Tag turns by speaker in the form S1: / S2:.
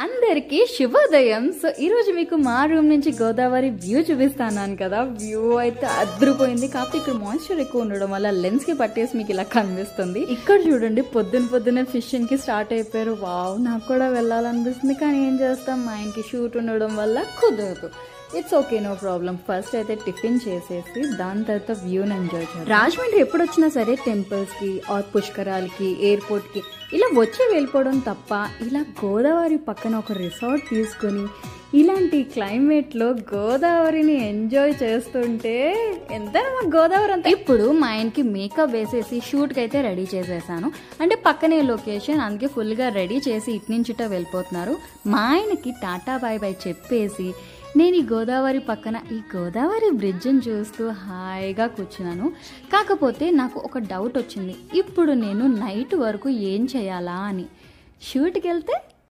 S1: అందరికీ శుభోదయం. సో ఈ రోజు మీకు మా రూమ్ నుంచి గోదావరి వ్యూ చూపిస్తాను కదా. వ్యూ అయితే అద్రిపోయింది. కాకపోతే ఇక్కడ మాయిశ్చర్ ఎక్కువ ఉండడం వల్ల లెన్స్ కి పట్టేసి మీకు ఇలా కనిపిస్తుంది. ఇక్కడ చూడండి, పొద్దున్నే ఫిషింగ్ కి స్టార్ట్ అయిపోయారు. వావ్, నాకు కూడా వెళ్ళాలనిపిస్తుంది. కానీ ఏం చేస్తాం, మా ఆయనకి షూట్ ఉండడం వల్ల కుదరదు. It's okay, no problem. First అయితే టిఫిన్ చేసేసి దాని తర్వాత వ్యూని ఎంజాయ్ చేయాలి. రాజమండ్రి ఎప్పుడు వచ్చినా సరే టెంపుల్స్ కి ఆర్ పుష్కరాలకి, ఎయిర్పోర్ట్ కి ఇలా వచ్చి వెళ్ళిపోవడం తప్ప ఇలా గోదావరి పక్కన ఒక రిసార్ట్ తీసుకొని ఇలాంటి క్లైమేట్ లో గోదావరిని ఎంజాయ్ చేస్తుంటే ఎంత గోదావరి అంతా. ఇప్పుడు మా ఆయనకి మేకప్ వేసేసి షూట్ కి అయితే రెడీ చేసేసాను. అంటే పక్కనే లొకేషన్, అందుకే ఫుల్ గా రెడీ చేసి ఇటు నుంచి వెళ్లిపోతున్నారు. మా ఆయనకి టాటా బాయ్ బాయ్ చెప్పేసి నేను ఈ గోదావరి పక్కన ఈ గోదావరి బ్రిడ్జ్ని చూస్తూ హాయిగా కూర్చున్నాను. కాకపోతే నాకు ఒక డౌట్ వచ్చింది, ఇప్పుడు నేను నైట్ వరకు ఏం చేయాలా అని. షూట్కి వెళ్తే